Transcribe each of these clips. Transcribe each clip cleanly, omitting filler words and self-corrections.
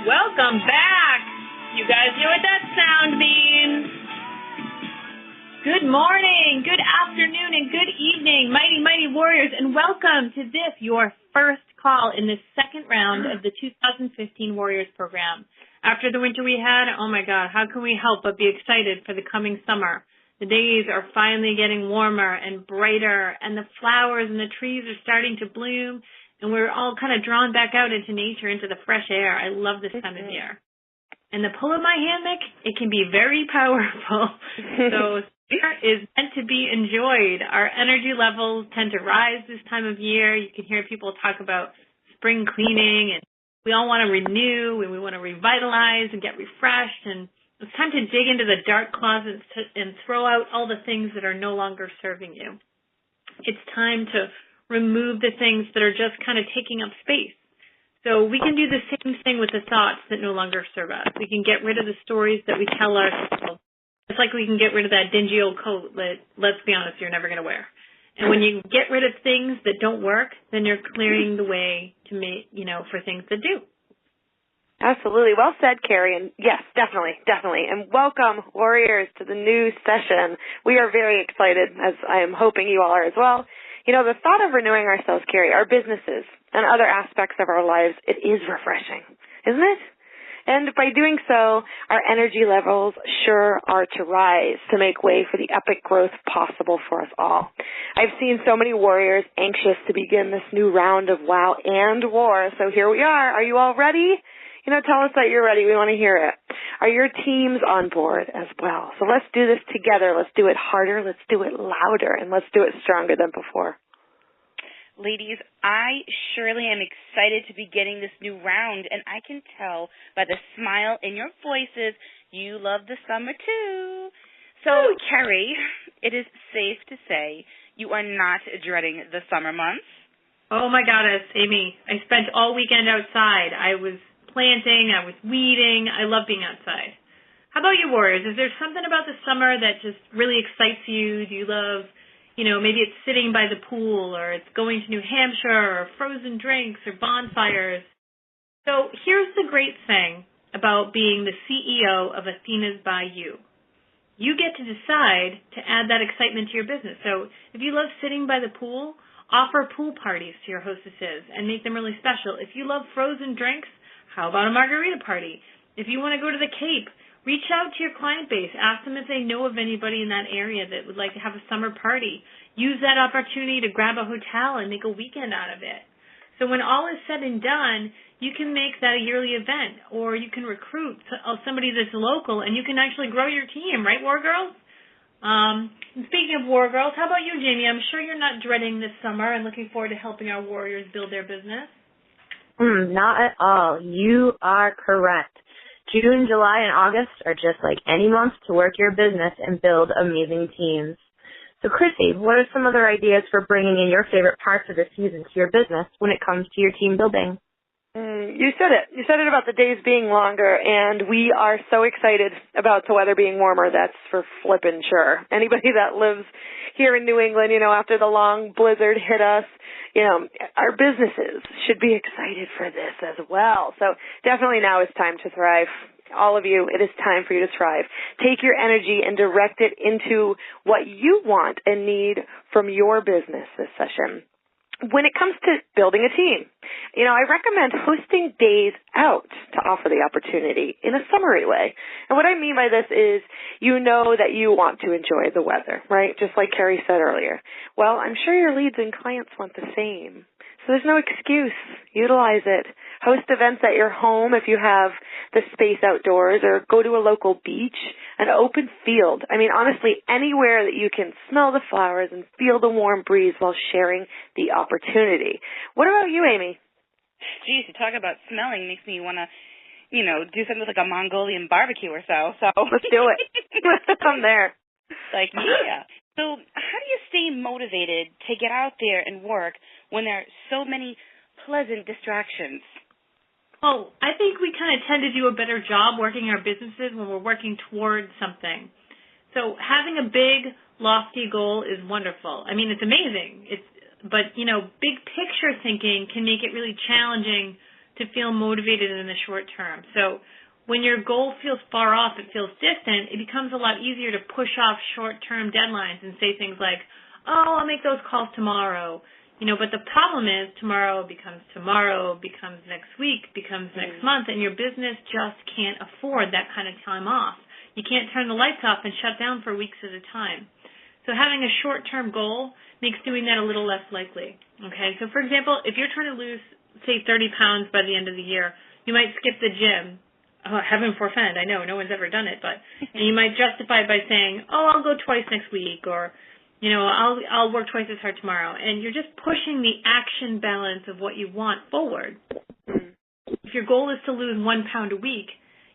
Welcome back. You guys know what that sound means. Good morning, good afternoon, and good evening, mighty, mighty warriors, and welcome to this, your first call in the second round of the 2015 Warriors program. After the winter we had, oh my God, how can we help but be excited for the coming summer? The days are finally getting warmer and brighter, and the flowers and the trees are starting to bloom, and we're all kind of drawn back out into nature, into the fresh air. I love this time of year. And the pull of my hammock, it can be very powerful. So summer is meant to be enjoyed. Our energy levels tend to rise this time of year. You can hear people talk about spring cleaning, and we all want to renew, and we want to revitalize and get refreshed. And it's time to dig into the dark closets and throw out all the things that are no longer serving you. It's time to remove the things that are just kind of taking up space. So we can do the same thing with the thoughts that no longer serve us. We can get rid of the stories that we tell ourselves. It's like we can get rid of that dingy old coat that, let's be honest, you're never going to wear. And when you get rid of things that don't work, then you're clearing the way to make, for things that do. Absolutely. Well said, Kerri. And yes, definitely. And welcome, warriors, to the new session. We are very excited, as I am hoping you all are as well. The thought of renewing ourselves, Kerri, our businesses and other aspects of our lives, it is refreshing, isn't it? And by doing so, our energy levels sure are to rise to make way for the epic growth possible for us all. I've seen so many warriors anxious to begin this new round of wow and war, so here we are. Are you all ready? Tell us that you're ready. We want to hear it. Are your teams on board as well? So let's do this together. Let's do it harder. Let's do it louder. And let's do it stronger than before. Ladies, I surely am excited to be getting this new round, and I can tell by the smile in your voices you love the summer too. So, Kerri, it is safe to say you are not dreading the summer months. Oh, my goddess, Amy. I spent all weekend outside. I was planting, I was weeding. I love being outside. How about you, warriors? Is there something about the summer that just really excites you? Do you love, maybe it's sitting by the pool, or it's going to New Hampshire, or frozen drinks, or bonfires? So here's the great thing about being the CEO of Athena's by You. You get to decide to add that excitement to your business. So if you love sitting by the pool, offer pool parties to your hostesses and make them really special. If you love frozen drinks, how about a margarita party? If you want to go to the Cape, reach out to your client base. Ask them if they know of anybody in that area that would like to have a summer party. Use that opportunity to grab a hotel and make a weekend out of it. So when all is said and done, you can make that a yearly event, or you can recruit somebody that's local, and you can actually grow your team, right, War Girls? And speaking of War Girls, how about you, Jami? I'm sure you're not dreading this summer and looking forward to helping our warriors build their business. Not at all. You are correct. June, July, and August are just like any months to work your business and build amazing teams. So, Chissy, what are some other ideas for bringing in your favorite parts of the season to your business when it comes to your team building? You said it. You said it about the days being longer, and we are so excited about the weather being warmer. That's for flippin' sure. Anybody that lives here in New England, after the long blizzard hit us, our businesses should be excited for this as well. So definitely now is time to thrive. All of you, it is time for you to thrive. Take your energy and direct it into what you want and need from your business this session. When it comes to building a team, I recommend hosting days out to offer the opportunity in a summary way. And what I mean by this is that you want to enjoy the weather, right? Just like Kerri said earlier. Well, I'm sure your leads and clients want the same. So there's no excuse. Utilize it. Host events at your home if you have the space outdoors, or go to a local beach, an open field. Honestly, anywhere that you can smell the flowers and feel the warm breeze while sharing the opportunity. What about you, Amy? Geez, to talk about smelling makes me want to, do something with like a Mongolian barbecue or so. Let's do it. I'm there. Yeah. So how do you stay motivated to get out there and work when there are so many pleasant distractions? Well, I think we kind of tend to do a better job working our businesses when we're working towards something. So having a big, lofty goal is wonderful. It's amazing. But big picture thinking can make it really challenging to feel motivated in the short term. So when your goal feels far off, it feels distant, it becomes a lot easier to push off short-term deadlines and say things like, oh, I'll make those calls tomorrow. But the problem is tomorrow, becomes next week, becomes next month, and your business just can't afford that kind of time off. You can't turn the lights off and shut down for weeks at a time. So having a short-term goal makes doing that a little less likely. Okay, so for example, if you're trying to lose, say, 30 pounds by the end of the year, you might skip the gym. Oh, heaven forfend, I know, no one's ever done it, but you might justify it by saying, oh, I'll go twice next week, or, I'll work twice as hard tomorrow. And you're just pushing the action balance of what you want forward. If your goal is to lose 1 pound a week,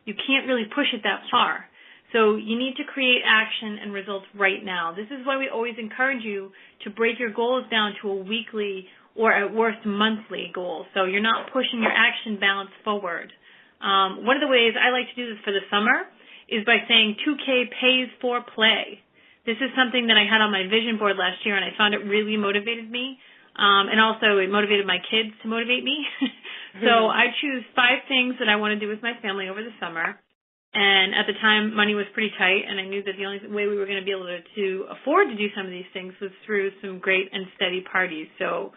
you can't really push it that far. So you need to create action and results right now. This is why we always encourage you to break your goals down to a weekly or at worst monthly goal. So you're not pushing your action balance forward. One of the ways I like to do this for the summer is by saying 2K pays for play. This is something that I had on my vision board last year, and I found it really motivated me. And also it motivated my kids to motivate me. So I choose 5 things that I want to do with my family over the summer. And at the time, money was pretty tight, and I knew that the only way we were going to be able to afford to do some of these things was through some great and steady parties. So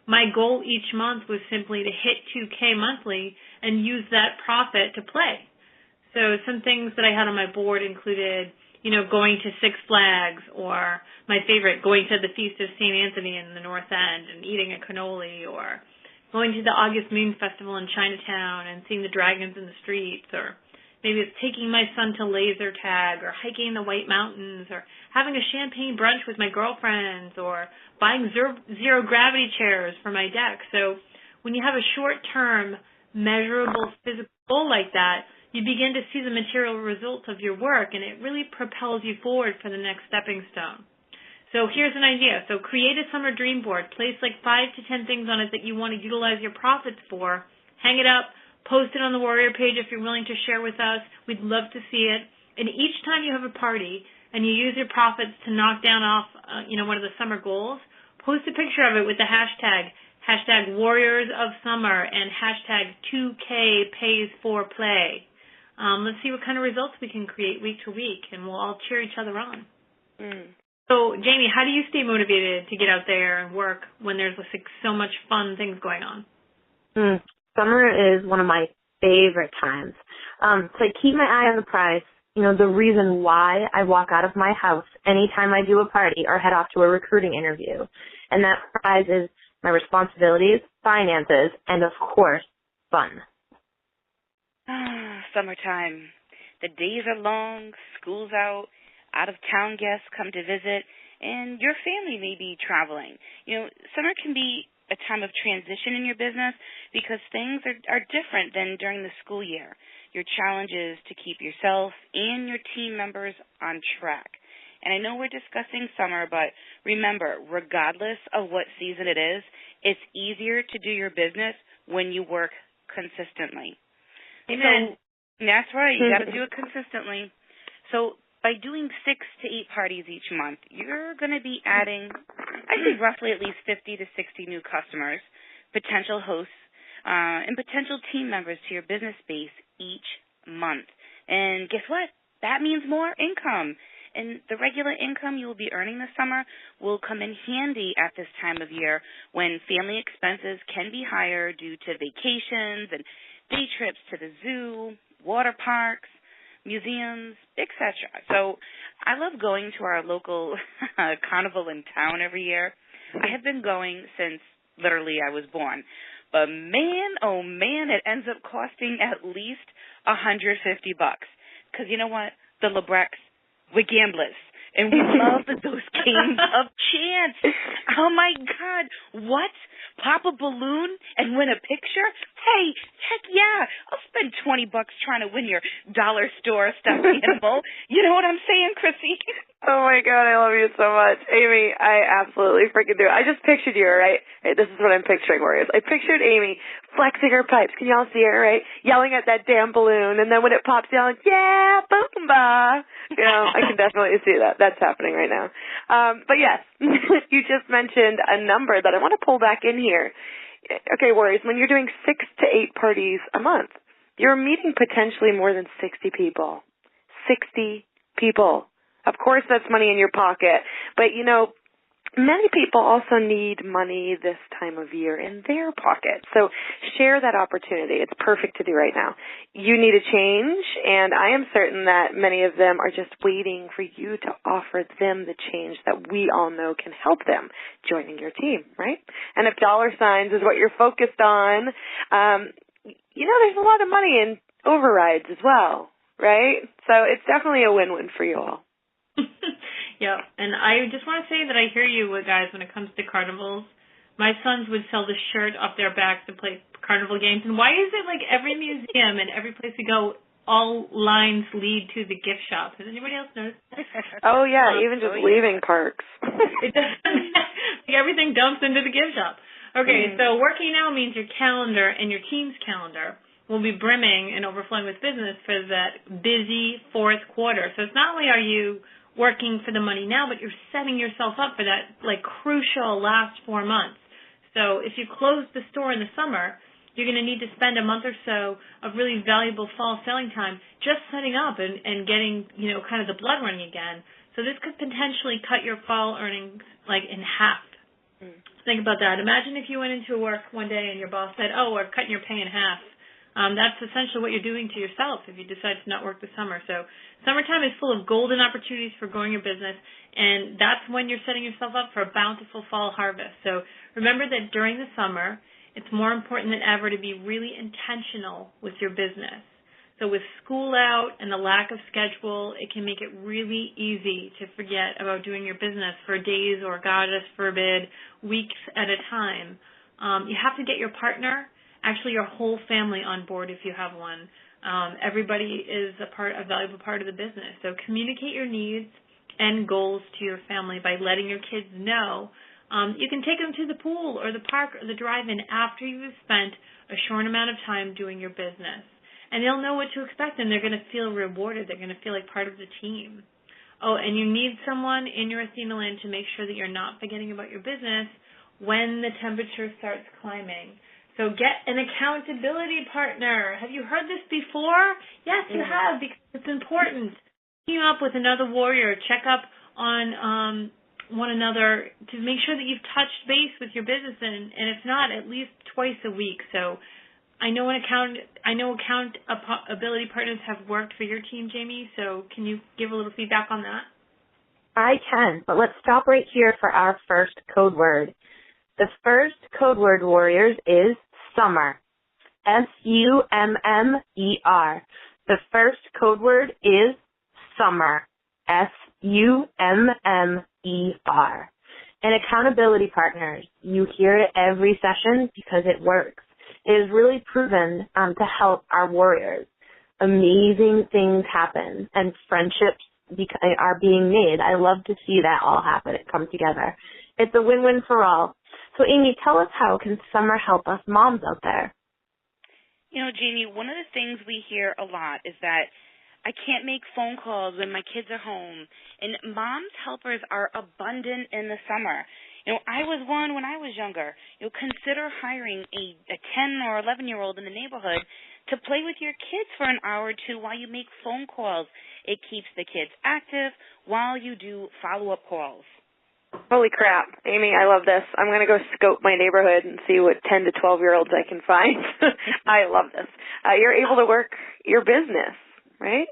my goal each month was simply to hit 2K monthly and use that profit to play. So some things that I had on my board included, going to Six Flags, or my favorite, going to the Feast of St. Anthony in the North End and eating a cannoli, or going to the August Moon Festival in Chinatown and seeing the dragons in the streets, or maybe it's taking my son to laser tag, or hiking the White Mountains, or having a champagne brunch with my girlfriends, or buying zero gravity chairs for my deck. So when you have a short-term, measurable physical goal like that, you begin to see the material results of your work, and it really propels you forward for the next stepping stone. So here's an idea. So create a summer dream board. Place like 5 to 10 things on it that you want to utilize your profits for. Hang it up. Post it on the Warrior page if you're willing to share with us. We'd love to see it. And each time you have a party and you use your profits to knock down off, one of the summer goals, post a picture of it with the hashtag Warriors of Summer and hashtag 2K pays for play. Let's see what kind of results we can create week to week, and we'll all cheer each other on. So, Jami, how do you stay motivated to get out there and work when there's so much fun things going on? Summer is one of my favorite times. So I keep my eye on the prize. The reason why I walk out of my house anytime I do a party or head off to a recruiting interview. And that prize is my responsibilities, finances, and, of course, fun. Summertime. The days are long, school's out-of-town guests come to visit, and your family may be traveling. Summer can be a time of transition in your business because things are different than during the school year. Your challenge is to keep yourself and your team members on track. And I know we're discussing summer, but remember, regardless of what season it is, it's easier to do your business when you work consistently. Amen. So, that's right. You got to do it consistently. So by doing 6 to 8 parties each month, you're going to be adding, I think, roughly at least 50 to 60 new customers, potential hosts, and potential team members to your business base each month. And guess what? That means more income. And the regular income you will be earning this summer will come in handy at this time of year when family expenses can be higher due to vacations and day trips to the zoo, water parks, museums, etc. So I love going to our local carnival in town every year. I have been going since literally I was born. But man, oh man, it ends up costing at least $150. Because you know what? The Labrecques, we're gamblers. And we love those games of chance. Oh, my God. What? Pop a balloon and win a picture? Hey, heck yeah. I'll spend $20 trying to win your dollar store stuffed animal. You know what I'm saying, Chrissy? Oh, my God. I love you so much. Amy, I absolutely freaking do. I just pictured you, right? This is what I'm picturing, Warriors. I pictured Amy flexing her pipes. Can y'all see her, right? Yelling at that damn balloon. And then when it pops, yelling, yeah, boom, ba. I can definitely see that. That's happening right now. But yes, you just mentioned a number that I want to pull back in here. Okay, Warriors, when you're doing 6 to 8 parties a month, you're meeting potentially more than 60 people. 60 people. Of course, that's money in your pocket. But, many people also need money this time of year in their pocket. So share that opportunity. It's perfect to do right now. You need a change, and I am certain that many of them are just waiting for you to offer them the change that we all know can help them joining your team, right? And if dollar signs is what you're focused on, there's a lot of money in overrides as well, right? So it's definitely a win-win for you all. Yeah, and I just want to say that I hear you guys when it comes to carnivals. My sons would sell the shirt off their backs to play carnival games. And why is it like every museum and every place we go, all lines lead to the gift shop? Has anybody else noticed that? Oh, yeah, even just leaving parks. It doesn't, everything dumps into the gift shop. Okay, so working now means your calendar and your team's calendar will be brimming and overflowing with business for that busy fourth quarter. So it's not only are you working for the money now, but you're setting yourself up for that crucial last 4 months. So if you close the store in the summer, you're going to need to spend a month or so of really valuable fall selling time just setting up and getting, kind of the blood running again. So this could potentially cut your fall earnings in half. Think about that. Imagine if you went into work one day and your boss said, "Oh, we're cutting your pay in half." That's essentially what you're doing to yourself if you decide to not work the summer. So summertime is full of golden opportunities for growing your business, and that's when you're setting yourself up for a bountiful fall harvest. So remember that during the summer, it's more important than ever to be really intentional with your business. So with school out and the lack of schedule, it can make it really easy to forget about doing your business for days or, God forbid, weeks at a time. You have to get your partner, actually your whole family on board if you have one. Everybody is a valuable part of the business. So communicate your needs and goals to your family by letting your kids know. You can take them to the pool or the park or the drive-in after you've spent a short amount of time doing your business. And they'll know what to expect, and they're going to feel rewarded. They're going to feel like part of the team. Oh, and you need someone in your Athena land to make sure that you're not forgetting about your business when the temperature starts climbing. So get an accountability partner. Have you heard this before? Yes, you have, because it's important. Team up with another warrior. Check up on one another to make sure that you've touched base with your business, and if not, at least twice a week. So I know accountability partners have worked for your team, Jami, so can you give a little feedback on that? I can, but let's stop right here for our first code word. The first code word, Warriors, is summer. S-U-M-M-E-R. The first code word is summer. S-U-M-M-E-R. And accountability partners, you hear it every session because it works. It is really proven to help our warriors. Amazing things happen, and friendships are being made. I love to see that all happen and come together. It's a win-win for all. So, Amy, tell us, how can summer help us moms out there? Jami, one of the things we hear a lot is that I can't make phone calls when my kids are home, and moms' helpers are abundant in the summer. I was one when I was younger. Consider hiring a 10 or 11-year-old in the neighborhood to play with your kids for an hour or two while you make phone calls. It keeps the kids active while you do follow-up calls. Holy crap. Amy, I love this. I'm going to go scope my neighborhood and see what 10 to 12-year-olds I can find. I love this. You're able to work your business, right?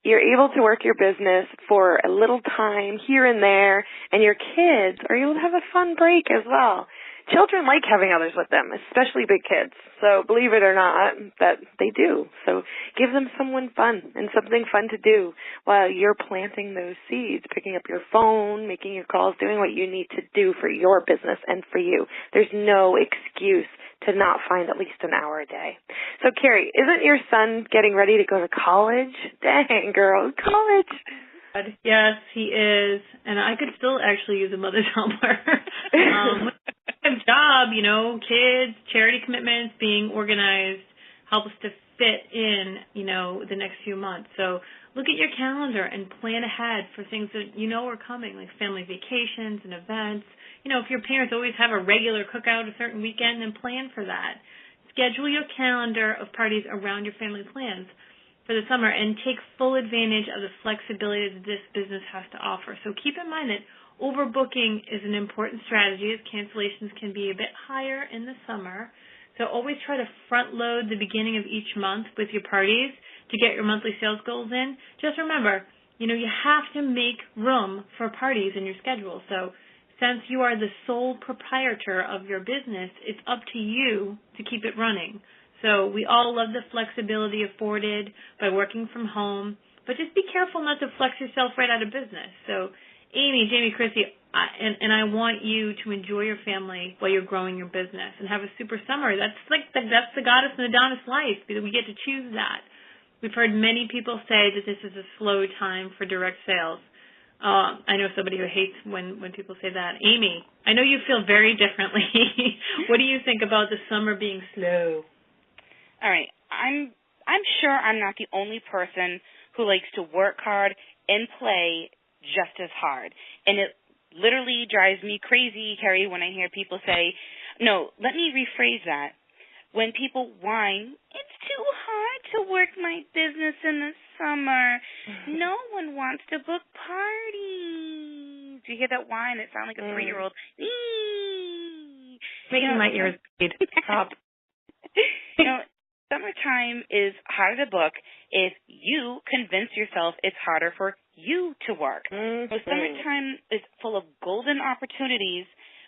You're able to work your business for a little time here and there, and your kids are able to have a fun break as well. Children like having others with them, especially big kids. So believe it or not, that they do. So give them someone fun and something fun to do while you're planting those seeds, picking up your phone, making your calls, doing what you need to do for your business and for you. There's no excuse to not find at least an hour a day. So, Kerri, isn't your son getting ready to go to college? Dang, girl, college. Yes, he is. And I could still actually use a mother's helper. Job, kids, charity commitments, being organized helps to fit in, the next few months. So look at your calendar and plan ahead for things that are coming, like family vacations and events. if your parents always have a regular cookout a certain weekend, then plan for that. Schedule your calendar of parties around your family plans for the summer and take full advantage of the flexibility that this business has to offer. So keep in mind that overbooking is an important strategy as cancellations can be a bit higher in the summer. So always try to front load the beginning of each month with your parties to get your monthly sales goals in. Just remember, you have to make room for parties in your schedule. So since you are the sole proprietor of your business, it's up to you to keep it running. So we all love the flexibility afforded by working from home, but just be careful not to flex yourself right out of business. So Amy, Jami, Chrissy, and I want you to enjoy your family while you're growing your business and have a super summer. That's the Goddess and Adonis life, because we get to choose that. We've heard many people say that this is a slow time for direct sales. I know somebody who hates when people say that. Amy, I know you feel very differently. What do you think about the summer being slow? All right, I'm sure I'm not the only person who likes to work hard and play just as hard. And it literally drives me crazy, Kerri, when I hear people say, no, let me rephrase that. When people whine, it's too hard to work my business in the summer. No one wants to book parties. Do you hear that whine? It sounds like a 3-year-old. Making my ears bleed. Stop. Summertime is harder to book if you convince yourself it's harder for you to work. So summertime is full of golden opportunities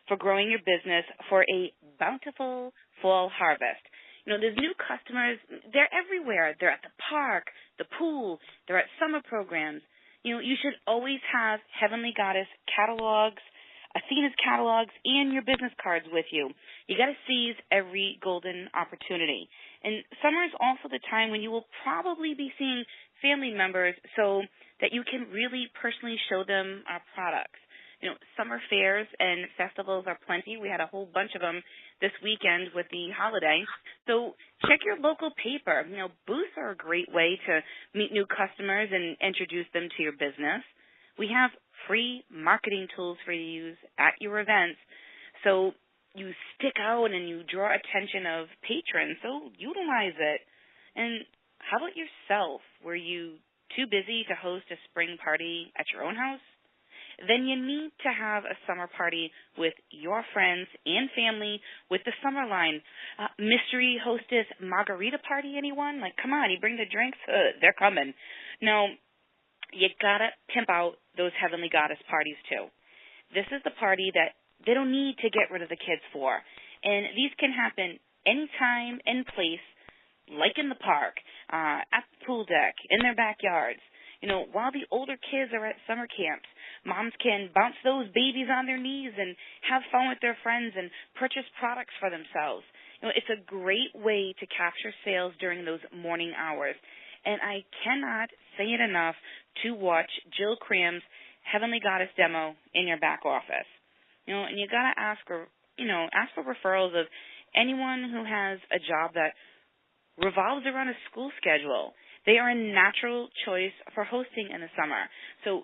for growing your business for a bountiful fall harvest. There's new customers. They're everywhere. They're at the park, the pool. They're at summer programs. You should always have Heavenly Goddess catalogs, Athena's catalogs, and your business cards with you. You got to seize every golden opportunity. And summer is also the time when you will probably be seeing family members so that you can really personally show them our products. Summer fairs and festivals are plenty. We had a whole bunch of them this weekend with the holiday. So check your local paper. Booths are a great way to meet new customers and introduce them to your business. We have free marketing tools for you to use at your events. So you stick out and you draw attention of patrons. So utilize it. And how about yourself? Were you too busy to host a spring party at your own house? Then you need to have a summer party with your friends and family with the summer line. Mystery hostess margarita party, anyone? Come on, you bring the drinks? They're coming. No, you got to pimp out those Heavenly Goddess parties, too. This is the party that they don't need to get rid of the kids for. And these can happen anytime, any place, like in the park, at the pool deck, in their backyards. While the older kids are at summer camps, moms can bounce those babies on their knees and have fun with their friends and purchase products for themselves. It's a great way to capture sales during those morning hours. And I cannot say it enough to watch Jill Cram's Heavenly Goddess demo in your back office. And you got to ask for referrals of anyone who has a job that revolves around a school schedule. They are a natural choice for hosting in the summer. So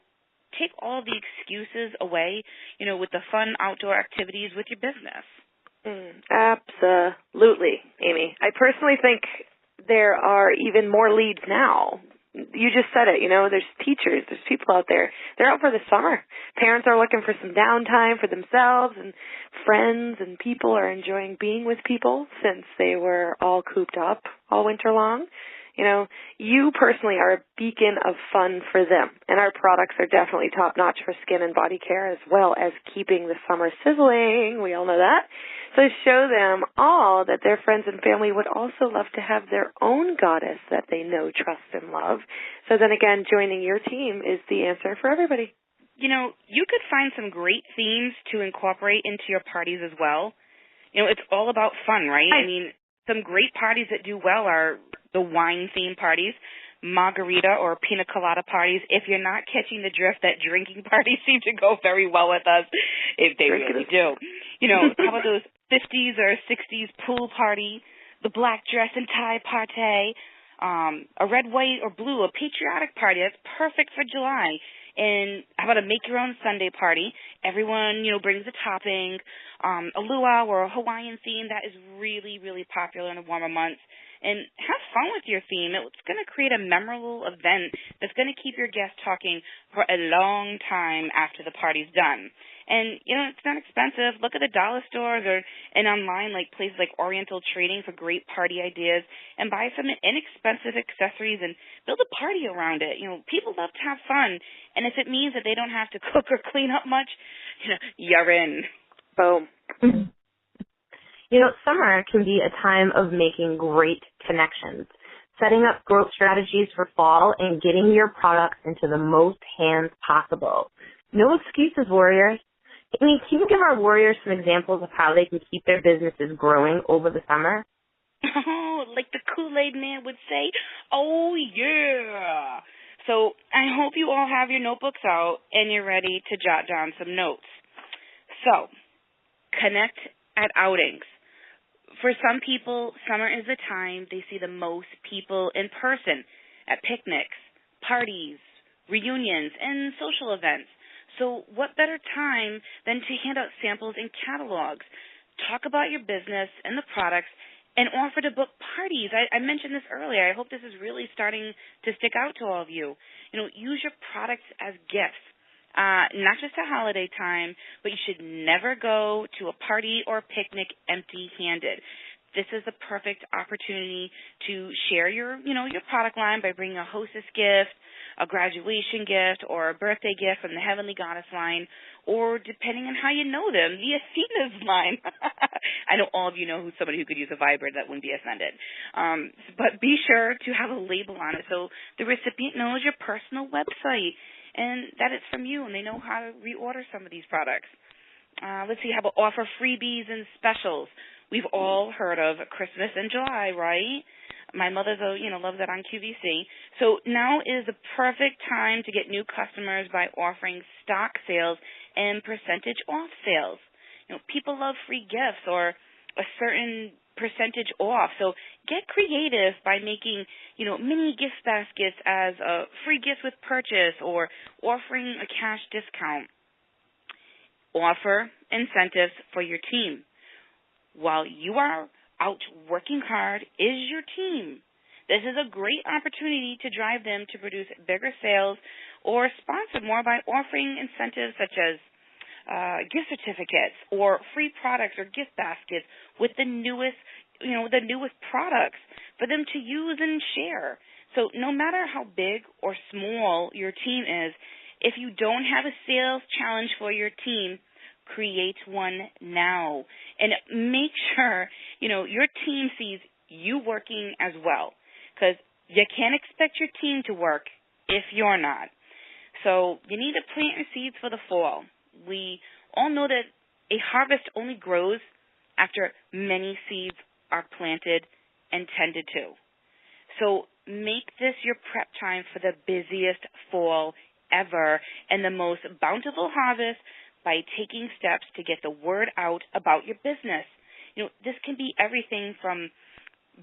take all the excuses away, with the fun outdoor activities with your business. Absolutely, Amy. I personally think there are even more leads now. You just said it, there's teachers, there's people out there. They're out for the summer. Parents are looking for some downtime for themselves, and friends and people are enjoying being with people since they were all cooped up all winter long. You personally are a beacon of fun for them, and our products are definitely top-notch for skin and body care as well as keeping the summer sizzling. We all know that. So show them all that their friends and family would also love to have their own goddess that they know, trust, and love. So then again, joining your team is the answer for everybody. You could find some great themes to incorporate into your parties as well. It's all about fun, right? I mean, some great parties that do well are the wine-themed parties, margarita or pina colada parties. If you're not catching the drift, that drinking parties seem to go very well with us, if they really do. How about those 50s or 60s pool party, the black dress and tie party, a red, white, or blue, a patriotic party. That's perfect for July. And how about a make-your-own Sunday party? Everyone, brings a topping, a luau or a Hawaiian theme. That is really, really popular in the warmer months. And have fun with your theme. It's going to create a memorable event that's going to keep your guests talking for a long time after the party's done. And, it's not expensive. Look at the dollar stores and online, like places like Oriental Trading for great party ideas, and buy some inexpensive accessories and build a party around it. People love to have fun. And if it means that they don't have to cook or clean up much, you're in. Boom. Summer can be a time of making great connections, setting up growth strategies for fall, and getting your products into the most hands possible. No excuses, warriors. Amy, can you give our warriors some examples of how they can keep their businesses growing over the summer? Oh, like the Kool-Aid man would say, oh, yeah. So I hope you all have your notebooks out and you're ready to jot down some notes. So, connect at outings. For some people, summer is the time they see the most people in person at picnics, parties, reunions, and social events. So what better time than to hand out samples and catalogs, talk about your business and the products, and offer to book parties. I mentioned this earlier. I hope this is really starting to stick out to all of you. Use your products as gifts. Not just a holiday time, but you should never go to a party or picnic empty-handed. This is the perfect opportunity to share your product line by bringing a hostess gift, a graduation gift, or a birthday gift from the Heavenly Goddess line, or depending on how you know them, the Athena's line. I know all of you know who's somebody who could use a vibrator that wouldn't be offended. But be sure to have a label on it so the recipient knows your personal website and that it's from you, and they know how to reorder some of these products. Let's see, how about offer freebies and specials? We've all heard of Christmas in July, right? My mother, loves that on QVC. So now is the perfect time to get new customers by offering stock sales and percentage off sales. People love free gifts or a certain percentage off. So get creative by making, mini gift baskets as a free gift with purchase or offering a cash discount. Offer incentives for your team. While you are out working hard is your team. This is a great opportunity to drive them to produce bigger sales or sponsor more by offering incentives such as gift certificates or free products or gift baskets with the newest products for them to use and share. So no matter how big or small your team is, if you don't have a sales challenge for your team, create one now. And make sure, your team sees you working as well, because you can't expect your team to work if you're not. So you need to plant your seeds for the fall. We all know that a harvest only grows after many seeds are planted and tended to. So make this your prep time for the busiest fall ever and the most bountiful harvest by taking steps to get the word out about your business. This can be everything from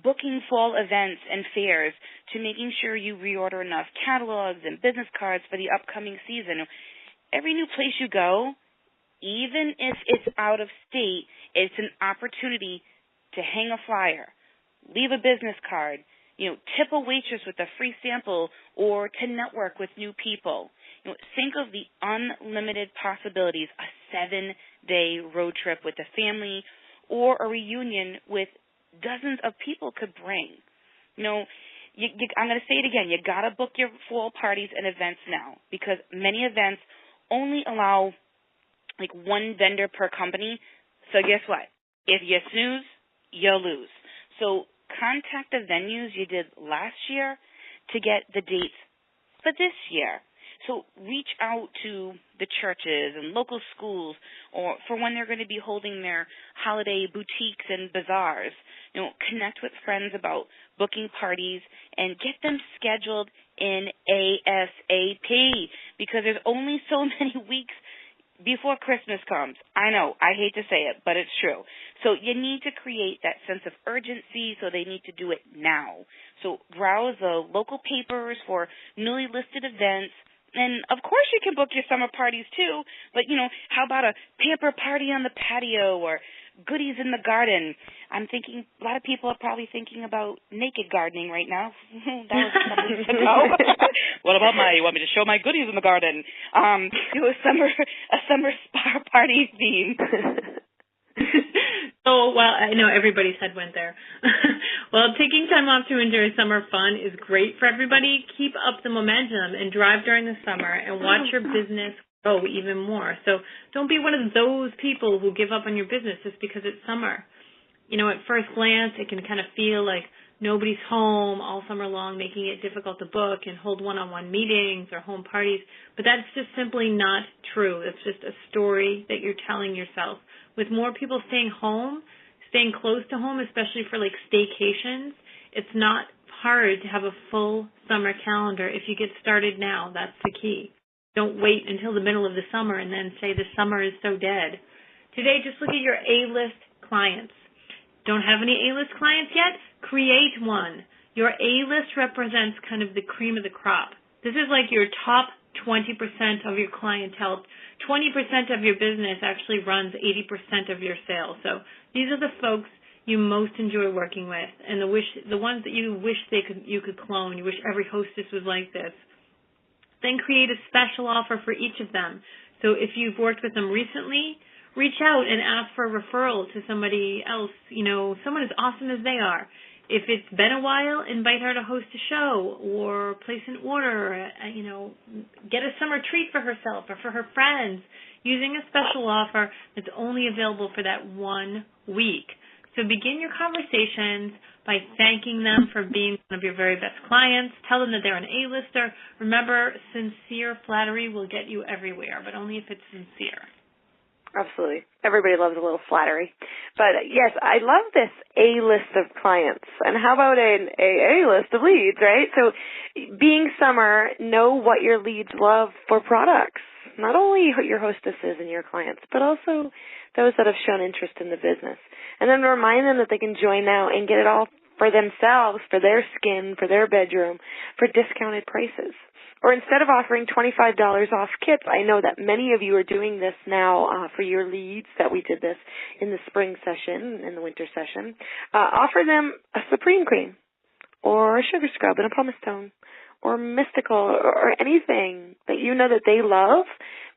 booking fall events and fairs to making sure you reorder enough catalogs and business cards for the upcoming season. Every new place you go, even if it's out of state, it's an opportunity to hang a flyer, leave a business card, tip a waitress with a free sample, or to network with new people. Think of the unlimited possibilities a 7-day road trip with a family or a reunion with dozens of people could bring. I'm going to say it again. You got to book your fall parties and events now because many events only allow like one vendor per company. So guess what? If you snooze, you'll lose. So contact the venues you did last year to get the dates for this year. So reach out to the churches and local schools or for when they're going to be holding their holiday boutiques and bazaars. Connect with friends about booking parties and get them scheduled in ASAP because there's only so many weeks before Christmas comes. I know, I hate to say it, but it's true. So you need to create that sense of urgency, so they need to do it now. So browse the local papers for newly listed events, And, of course, you can book your summer parties, too. But, how about a pamper party on the patio or goodies in the garden? I'm thinking a lot of people are probably thinking about naked gardening right now. That was something to know. What about you want me to show my goodies in the garden? Do a summer spa party theme. Oh, well, I know everybody's head went there. Well, taking time off to enjoy summer fun is great for everybody. Keep up the momentum and drive during the summer and watch your business grow even more. So don't be one of those people who give up on your business just because it's summer. At first glance, it can kind of feel like nobody's home all summer long, making it difficult to book and hold one-on-one meetings or home parties. But that's just simply not true. It's just a story that you're telling yourself. With more people staying home, staying close to home, especially for like staycations, it's not hard to have a full summer calendar if you get started now. That's the key. Don't wait until the middle of the summer and then say the summer is so dead. Today, just look at your A-list clients. Don't have any A-list clients yet? Create one. Your A-list represents kind of the cream of the crop. This is like your top 20% of your clientele. 20% of your business actually runs 80% of your sales. So these are the folks you most enjoy working with, and the ones that you wish you could clone. You wish every hostess was like this. Then create a special offer for each of them. So if you've worked with them recently, reach out and ask for a referral to somebody else, someone as awesome as they are. If it's been a while, invite her to host a show or place an order, get a summer treat for herself or for her friends using a special offer that's only available for that 1 week. So begin your conversations by thanking them for being one of your very best clients. Tell them that they're an A-lister. Remember, sincere flattery will get you everywhere, but only if it's sincere. Absolutely. Everybody loves a little flattery. But, yes, I love this A-list of clients. And how about an A-list of leads, right? So being summer, know what your leads love for products. Not only your hostesses and your clients, but also those that have shown interest in the business. And then remind them that they can join now and get it all for themselves, for their skin, for their bedroom, for discounted prices. Or instead of offering $25 off kits, I know that many of you are doing this now for your leads, that we did this in the spring session, in the winter session. Offer them a Supreme Cream or a sugar scrub and a pumice stone or mystical or anything that you know that they love,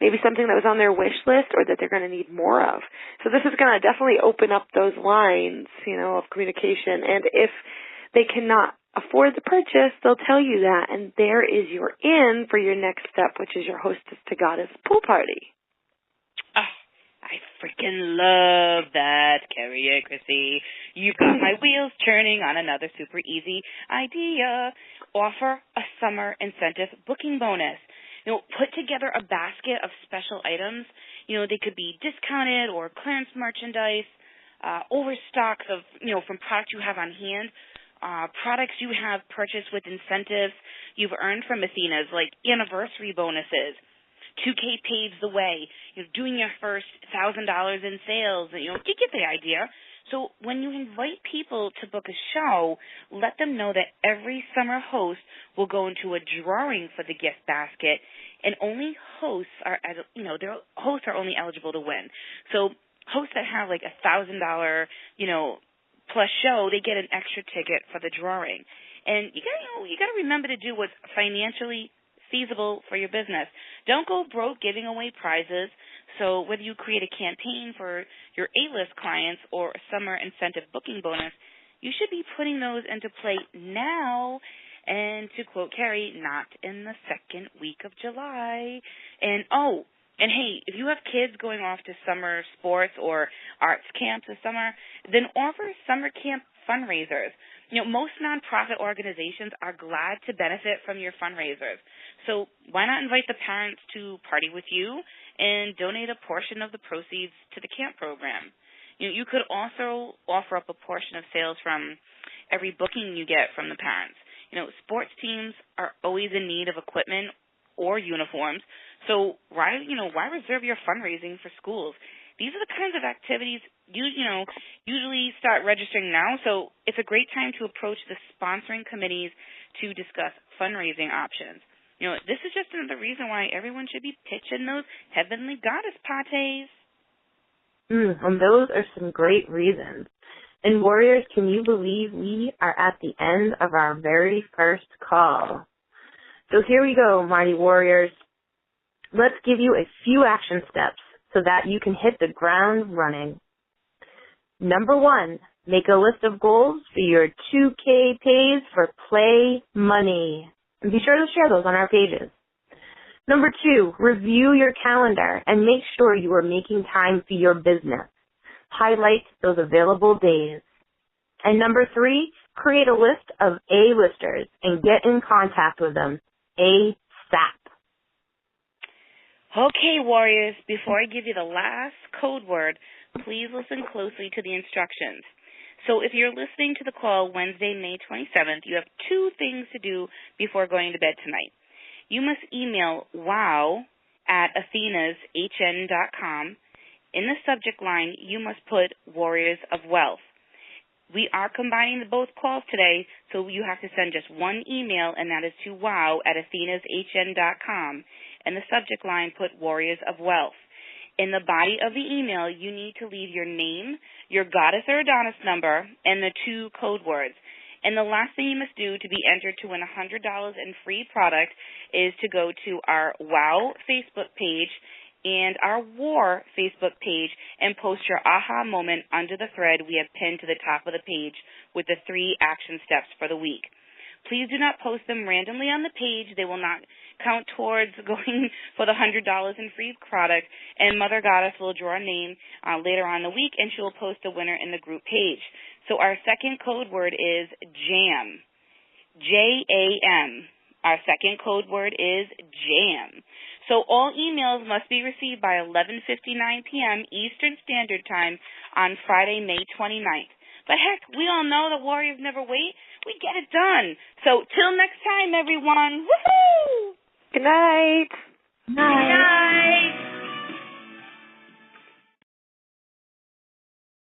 maybe something that was on their wish list or that they're going to need more of. So this is going to definitely open up those lines, of communication. And if they cannot afford the purchase, they'll tell you that, and there is your in for your next step, which is your hostess to goddess pool party. Oh, I freaking love that, Kerri and Chissy. You've got my wheels turning on another super easy idea. Offer a summer incentive booking bonus. Put together a basket of special items. They could be discounted or clearance merchandise, overstocks of, from products you have on hand. Products you have purchased with incentives you've earned from Athena's, like anniversary bonuses. 2K paves the way. Doing your first $1,000 in sales. You get the idea. So when you invite people to book a show, let them know that every summer host will go into a drawing for the gift basket, and only hosts are, their hosts are only eligible to win. So hosts that have like $1,000, plus show, they get an extra ticket for the drawing. And you got to remember to do what's financially feasible for your business. Don't go broke giving away prizes. So whether you create a campaign for your A-list clients or a summer incentive booking bonus, you should be putting those into play now. And to quote Kerri, not in the second week of July. And hey, if you have kids going off to summer sports or arts camps this summer, then offer summer camp fundraisers. Most nonprofit organizations are glad to benefit from your fundraisers. So why not invite the parents to party with you and donate a portion of the proceeds to the camp program? You could also offer up a portion of sales from every booking you get from the parents. Sports teams are always in need of equipment or uniforms. So why reserve your fundraising for schools? These are the kinds of activities you usually start registering now. So it's a great time to approach the sponsoring committees to discuss fundraising options. This is just another reason why everyone should be pitching those heavenly goddess parties. And those are some great reasons. And warriors, can you believe we are at the end of our very first call? So here we go, mighty warriors. Let's give you a few action steps so that you can hit the ground running. Number 1, make a list of goals for your 2K pays for play money. And be sure to share those on our pages. Number 2, review your calendar and make sure you are making time for your business. Highlight those available days. And number 3, create a list of A-listers and get in contact with them ASAP. Okay, warriors, before I give you the last code word, please listen closely to the instructions. So if you're listening to the call Wednesday, May 27th, you have 2 things to do before going to bed tonight. You must email wow@athenashn.com. In the subject line, you must put Warriors of Wealth. We are combining both calls today, so you have to send just one email, and that is to wow@athenashn.com. In the subject line, put Warriors of Wealth. In the body of the email, you need to leave your name, your goddess or Adonis number, and the 2 code words. And the last thing you must do to be entered to win $100 in free product is to go to our WOW Facebook page and our WAR Facebook page and post your aha moment under the thread we have pinned to the top of the page with the 3 action steps for the week. Please do not post them randomly on the page. They will not count towards going for the $100 in free product, and Mother Goddess will draw a name later on in the week, and she will post a winner in the group page. So our second code word is JAM, J-A-M. Our second code word is JAM. So all emails must be received by 11:59 p.m. Eastern Standard Time on Friday, May 29th. But heck, we all know that warriors never wait. We get it done. So till next time, everyone. Woohoo! Good night. Good night.